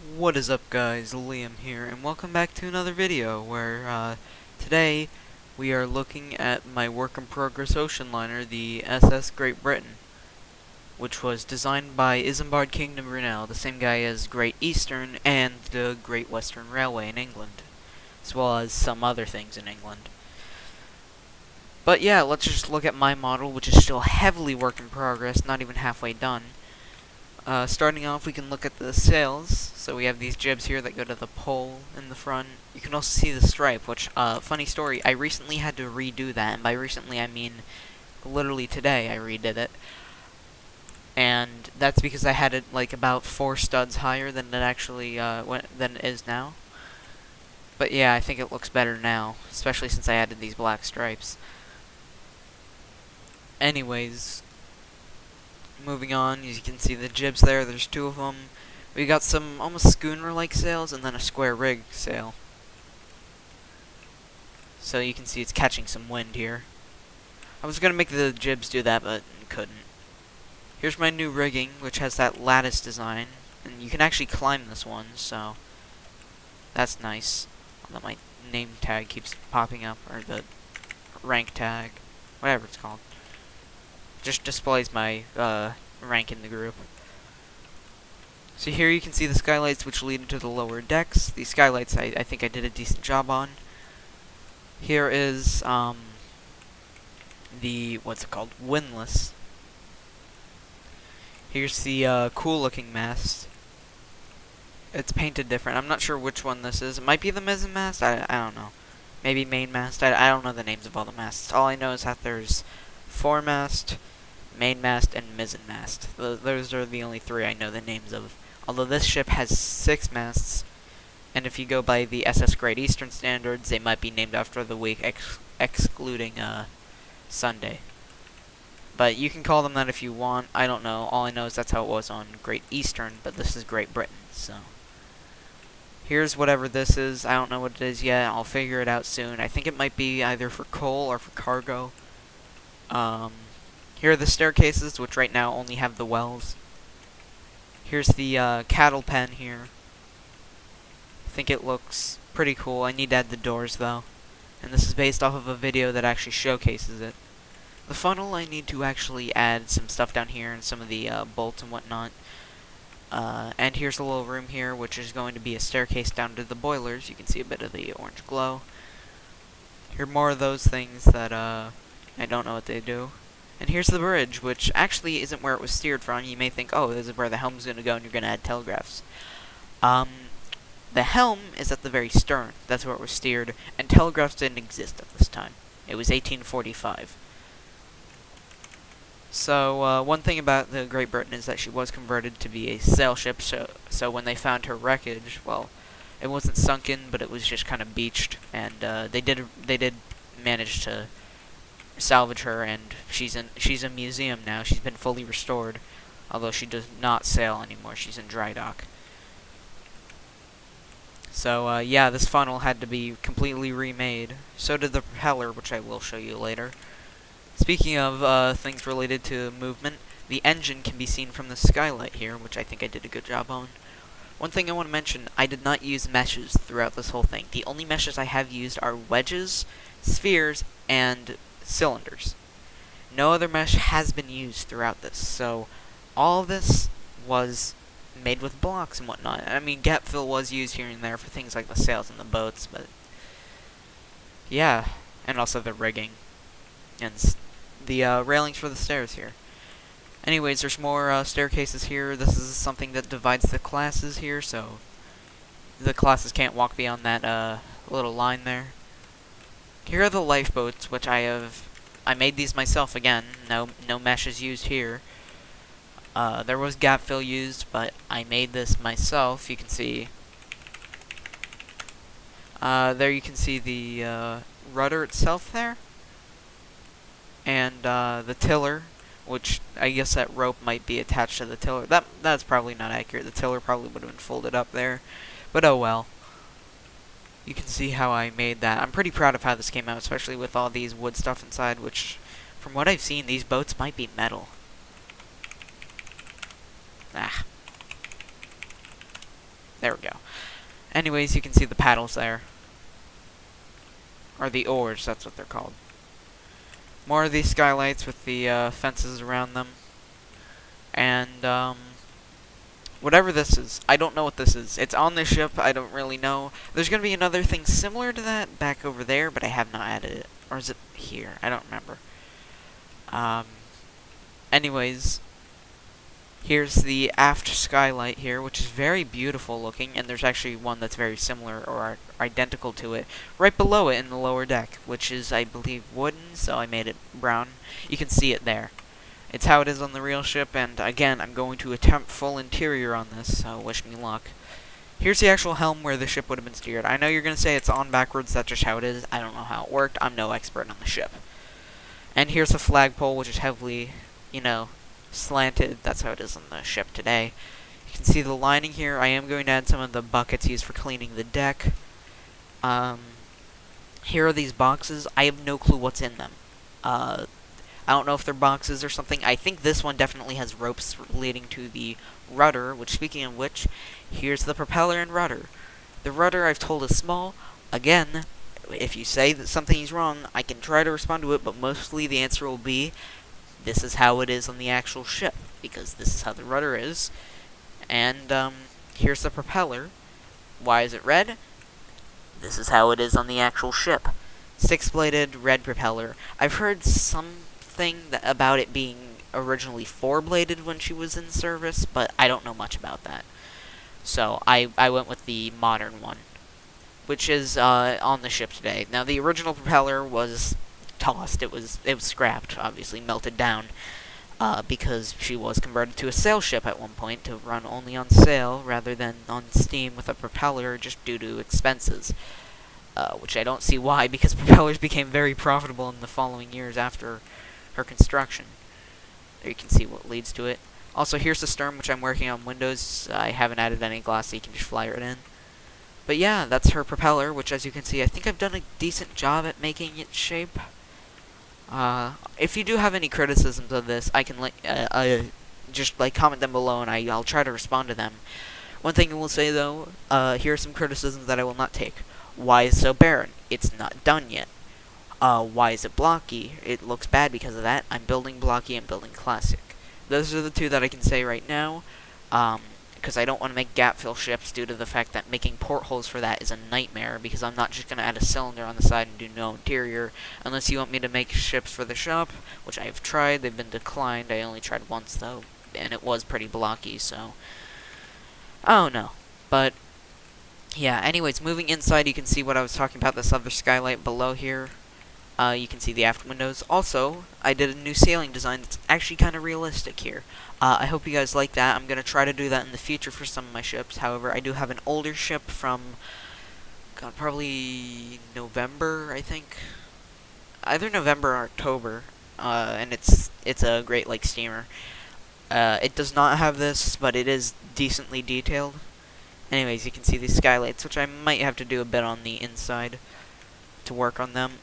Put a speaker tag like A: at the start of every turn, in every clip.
A: What is up, guys? Liam here, and welcome back to another video where today we are looking at my work in progress ocean liner, the SS Great Britain, which was designed by Isambard Kingdom Brunel, the same guy as Great Eastern and the Great Western Railway in England, as well as some other things in England. But yeah, let's just look at my model, which is still heavily work in progress, not even halfway done. Starting off, we can look at the sails. So we have these jibs here that go to the pole in the front. You can also see the stripe, which, funny story, I recently had to redo that, and by recently I mean literally today I redid it. And that's because I had it, like, about 4 studs higher than it actually, than it is now. But yeah, I think it looks better now, especially since I added these black stripes. Anyways, moving on, as you can see the jibs there, there's 2 of them. We got some almost schooner-like sails and then a square rig sail. So you can see it's catching some wind here. I was gonna make the jibs do that, but couldn't. Here's my new rigging, which has that lattice design, and you can actually climb this one, so that's nice. Although my name tag keeps popping up, or the rank tag, whatever it's called. Just displays my rank in the group. So here you can see the skylights which lead into the lower decks. These skylights I think I did a decent job on. Here is the, what's it called, windlass. Here's the cool looking mast. It's painted different. I'm not sure which one this is. It might be the mizzen mast. I don't know. Maybe main mast. I don't know the names of all the masts. All I know is that there's foremast, mainmast, and mizzen mast. Those are the only 3 I know the names of. Although this ship has 6 masts, and if you go by the SS Great Eastern standards, they might be named after the week, excluding Sunday. But you can call them that if you want. I don't know. All I know is that's how it was on Great Eastern, but this is Great Britain, so. Here's whatever this is. I don't know what it is yet. I'll figure it out soon. I think it might be either for coal or for cargo. Here are the staircases, which right now only have the wells. Here's the cattle pen here. I think it looks pretty cool. I need to add the doors, though. And this is based off of a video that actually showcases it. The funnel, I need to actually add some stuff down here and some of the bolts and whatnot. And here's a little room here, which is going to be a staircase down to the boilers. You can see a bit of the orange glow. Here are more of those things that I don't know what they do. And here's the bridge, which actually isn't where it was steered from. You may think, oh, this is where the helm's going to go and you're going to add telegraphs. The helm is at the very stern. That's where it was steered. And telegraphs didn't exist at this time. It was 1845. So, one thing about the Great Britain is that she was converted to be a sail ship. So when they found her wreckage, well, it wasn't sunken, but it was just kind of beached. And they did manage to salvage her, and she's a museum now. She's been fully restored, although she does not sail anymore. She's in dry dock. So yeah, this funnel had to be completely remade. So did the propeller, which I will show you later. Speaking of things related to movement, the engine can be seen from the skylight here, which I think I did a good job on. One thing I want to mention, I did not use meshes throughout this whole thing. The only meshes I have used are wedges, spheres, and cylinders. No other mesh has been used throughout this, so all of this was made with blocks and whatnot. I mean, gap fill was used here and there for things like the sails and the boats, but yeah, and also the rigging and the railings for the stairs here. Anyways, there's more staircases here. This is something that divides the classes here, so the classes can't walk beyond that little line there. Here are the lifeboats, which I made these myself again. No mesh is used here. There was gap fill used, but I made this myself. You can see. There you can see the rudder itself there, and the tiller, which I guess that rope might be attached to the tiller. That's probably not accurate. The tiller probably would have been folded up there, but oh well. You can see how I made that. I'm pretty proud of how this came out, especially with all these wood stuff inside, which, from what I've seen, these boats might be metal. Ah. There we go. Anyways, you can see the paddles there. Or the oars, that's what they're called. More of these skylights with the fences around them. And, whatever this is. I don't know what this is. It's on the ship, I don't really know. There's gonna be another thing similar to that back over there, but I have not added it. Or is it here? I don't remember. Anyways, here's the aft skylight here, which is very beautiful looking, and there's actually one that's very similar or identical to it right below it in the lower deck, which is, I believe, wooden, so I made it brown. You can see it there. It's how it is on the real ship, and again, I'm going to attempt full interior on this, so wish me luck. Here's the actual helm where the ship would have been steered. I know you're going to say it's on backwards, that's just how it is. I don't know how it worked. I'm no expert on the ship. And here's the flagpole, which is heavily, you know, slanted. That's how it is on the ship today. You can see the lining here. I am going to add some of the buckets used for cleaning the deck. Here are these boxes. I have no clue what's in them. I don't know if they're boxes or something. I think this one definitely has ropes leading to the rudder, which, speaking of which, here's the propeller and rudder. The rudder, I've told, is small. Again, if you say that something is wrong, I can try to respond to it, but mostly the answer will be, this is how it is on the actual ship, because this is how the rudder is. And, here's the propeller. Why is it red? This is how it is on the actual ship. 6-bladed red propeller. I've heard something about it being originally 4-bladed when she was in service, but I don't know much about that. So, I went with the modern one, which is, on the ship today. Now, the original propeller was tossed. It was scrapped, obviously, melted down, because she was converted to a sail ship at one point to run only on sail rather than on steam with a propeller just due to expenses. Which I don't see why, because propellers became very profitable in the following years after her construction. There you can see what leads to it. Also, here's the stern, which I'm working on windows. I haven't added any glass, so you can just fly right in. But yeah, that's her propeller, which, as you can see, I think I've done a decent job at making its shape. If you do have any criticisms of this, I can just comment them below, and I'll try to respond to them. One thing I will say, though, here are some criticisms that I will not take. Why is it so barren? It's not done yet. Why is it blocky? It looks bad because of that. I'm building blocky, I'm building classic. Those are the two that I can say right now, because I don't want to make gap fill ships due to the fact that making portholes for that is a nightmare, because I'm not just going to add a cylinder on the side and do no interior, unless you want me to make ships for the shop, which I have tried. They've been declined. I only tried once, though, and it was pretty blocky, so I don't know. But yeah, anyways, moving inside, you can see what I was talking about, this other skylight below here. You can see the aft windows. Also, I did a new sailing design that's actually kind of realistic here. I hope you guys like that. I'm going to try to do that in the future for some of my ships. However, I do have an older ship from, God, probably November, I think. Either November or October. And it's a Great Lakes steamer. It does not have this, but it is decently detailed. Anyways, you can see these skylights, which I might have to do a bit on the inside to work on them.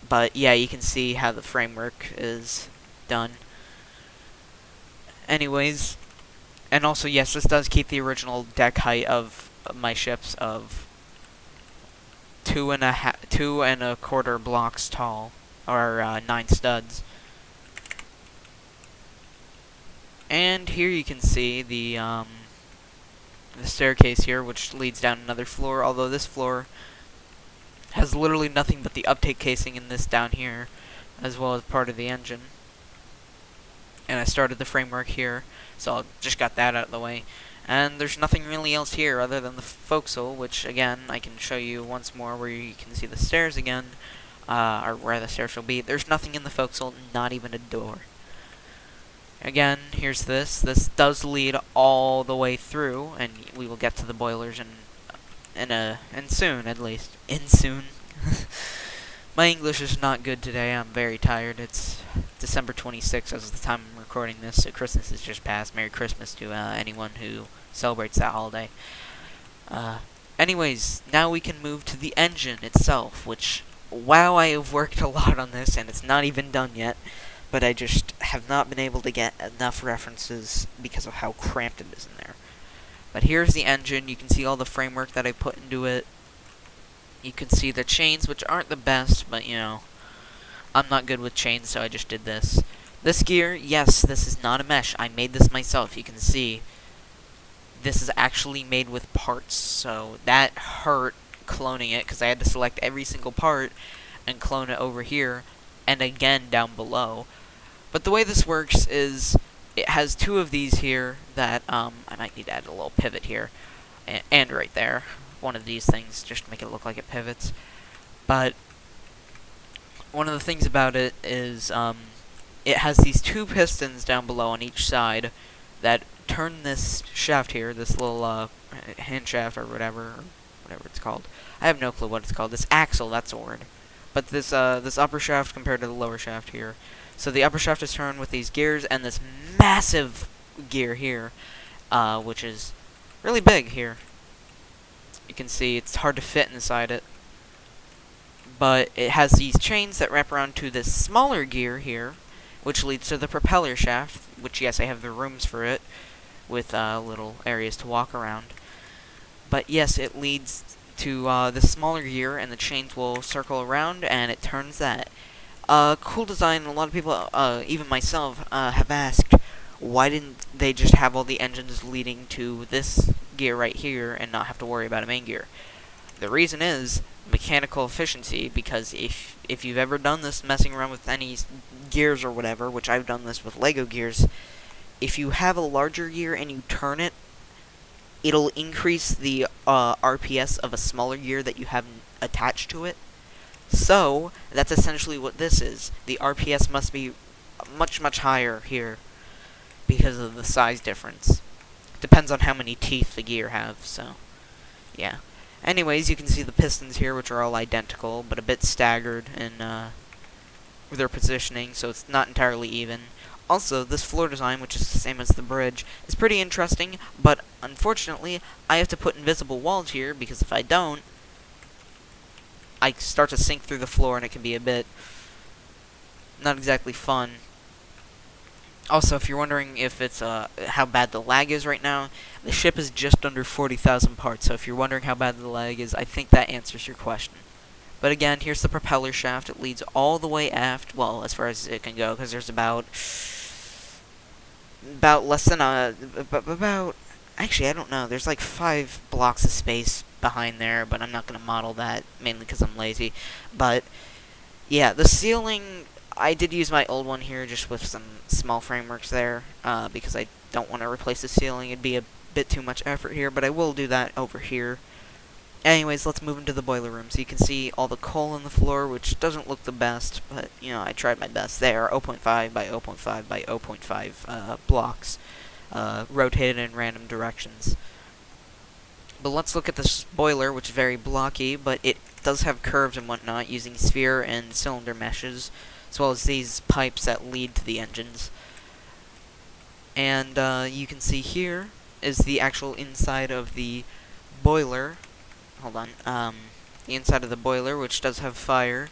A: But yeah, you can see how the framework is done. Anyways, and also, yes, this does keep the original deck height of my ships of 2.25 blocks tall, or 9 studs. And here you can see the staircase here, which leads down another floor, although this floor has literally nothing but the uptake casing in this down here, as well as part of the engine. And I started the framework here, so I just got that out of the way. And there's nothing really else here other than the forecastle, which, again, I can show you once more where you can see the stairs again, or where the stairs will be. There's nothing in the forecastle, not even a door. Again, here's this. This does lead all the way through, and we will get to the boilers and soon, at least. Soon. My English is not good today. I'm very tired. It's December 26th as of the time I'm recording this, so Christmas has just passed. Merry Christmas to anyone who celebrates that holiday. Anyways, now we can move to the engine itself, which, wow, I have worked a lot on this, and it's not even done yet. But I just have not been able to get enough references because of how cramped it is in there. But here's the engine. You can see all the framework that I put into it. You can see the chains, which aren't the best, but you know, I'm not good with chains, so I just did this. This gear, yes, this is not a mesh. I made this myself. You can see this is actually made with parts, so that hurt cloning it because I had to select every single part and clone it over here and again down below. But the way this works is it has two of these here that I might need to add a little pivot here and right there, one of these things just to make it look like it pivots. But one of the things about it is it has these two pistons down below on each side that turn this shaft here, this little hand shaft or whatever it's called. I have no clue what it's called. This axle, that's a word. But this this upper shaft compared to the lower shaft here. So the upper shaft is turned with these gears and this massive gear here, which is really big here. You can see it's hard to fit inside it. But it has these chains that wrap around to this smaller gear here, which leads to the propeller shaft, which, yes, I have the rooms for it, with little areas to walk around. But, yes, it leads to the smaller gear, and the chains will circle around, and it turns that. Cool design. A lot of people, even myself, have asked, why didn't they just have all the engines leading to this gear right here and not have to worry about a main gear? The reason is mechanical efficiency, because if you've ever done this messing around with any gears or whatever, which I've done this with Lego gears, if you have a larger gear and you turn it, it'll increase the RPS of a smaller gear that you haven't attached to it. So, that's essentially what this is. The RPS must be much, much higher here because of the size difference. Depends on how many teeth the gear have, so, yeah. Anyways, you can see the pistons here, which are all identical, but a bit staggered in their positioning, so it's not entirely even. Also, this floor design, which is the same as the bridge, is pretty interesting, but unfortunately, I have to put invisible walls here, because if I don't, I start to sink through the floor, and it can be a bit not exactly fun. Also, if you're wondering if it's how bad the lag is right now, the ship is just under 40,000 parts, so if you're wondering how bad the lag is, I think that answers your question. But again, here's the propeller shaft. It leads all the way aft, well, as far as it can go, because there's about less than actually, I don't know, there's like 5 blocks of space behind there, but I'm not going to model that, mainly because I'm lazy. But, yeah, the ceiling, I did use my old one here, just with some small frameworks there, because I don't want to replace the ceiling. It'd be a bit too much effort here, but I will do that over here. Anyways, let's move into the boiler room. So you can see all the coal on the floor, which doesn't look the best, but, you know, I tried my best. They are 0.5 by 0.5 by 0.5 blocks, rotated in random directions. But let's look at this boiler, which is very blocky, but it does have curves and whatnot, using sphere and cylinder meshes, as well as these pipes that lead to the engines. And you can see here is the actual inside of the boiler. Hold on. The inside of the boiler, which does have fire,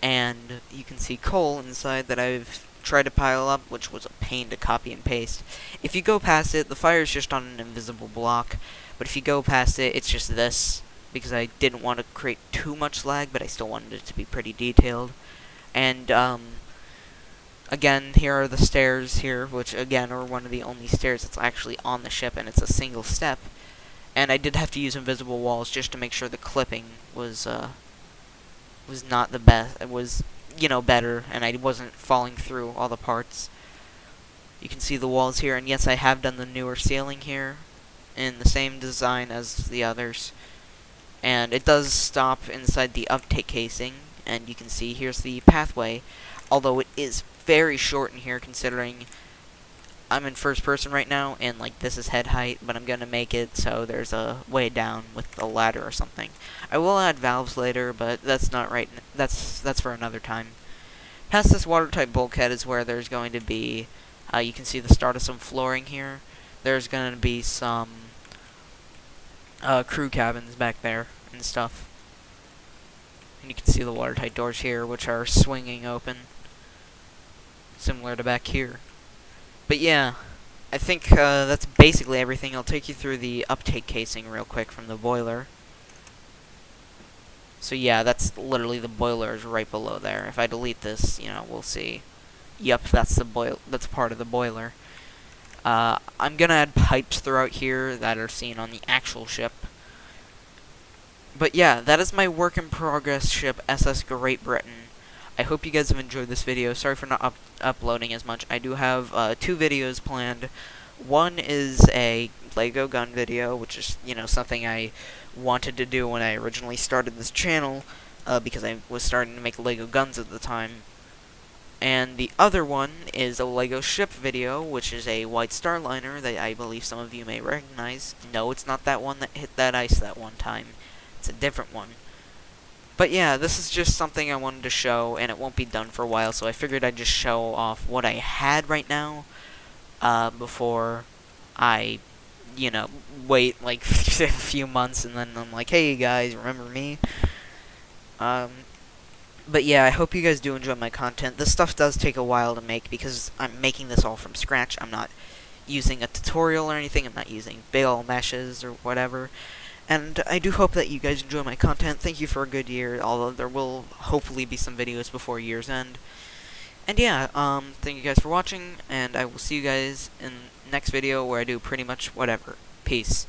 A: and you can see coal inside that I've tried to pile up, which was a pain to copy and paste. If you go past it, the fire is just on an invisible block, but if you go past it, it's just this, because I didn't want to create too much lag, but I still wanted it to be pretty detailed. And, again, here are the stairs here, which, again, are one of the only stairs that's actually on the ship, and it's a single step. And I did have to use invisible walls just to make sure the clipping was not the best. It was, you know, better, and I wasn't falling through all the parts. You can see the walls here, and yes, I have done the newer ceiling here in the same design as the others. And it does stop inside the uptake casing, and you can see here's the pathway, although it is very short in here considering I'm in first person right now, and like this is head height, but I'm gonna make it so there's a way down with a ladder or something. I will add valves later, but that's not right. That's for another time. Past this watertight bulkhead is where there's going to be. You can see the start of some flooring here. There's going to be some crew cabins back there and stuff. And you can see the watertight doors here, which are swinging open, similar to back here. But yeah, I think that's basically everything. I'll take you through the uptake casing real quick from the boiler. So yeah, that's literally the boiler is right below there. If I delete this, you know, we'll see. Yep, that's that's part of the boiler. I'm gonna add pipes throughout here that are seen on the actual ship. But yeah, that is my work in progress ship, SS Great Britain. I hope you guys have enjoyed this video. Sorry for not uploading as much. I do have 2 videos planned. One is a Lego gun video, which is, you know, something I wanted to do when I originally started this channel, because I was starting to make Lego guns at the time. And the other one is a Lego ship video, which is a White Star Liner that I believe some of you may recognize. No, it's not that one that hit that ice that one time. It's a different one. But yeah, this is just something I wanted to show, and it won't be done for a while, so I figured I'd just show off what I had right now, before I, you know, wait like a few months, and then I'm like, hey guys, remember me? But yeah, I hope you guys do enjoy my content. This stuff does take a while to make, because I'm making this all from scratch. I'm not using a tutorial or anything, I'm not using big ol' meshes or whatever. And I do hope that you guys enjoy my content. Thank you for a good year, although there will hopefully be some videos before year's end. And yeah, thank you guys for watching, and I will see you guys in next video where I do pretty much whatever. Peace.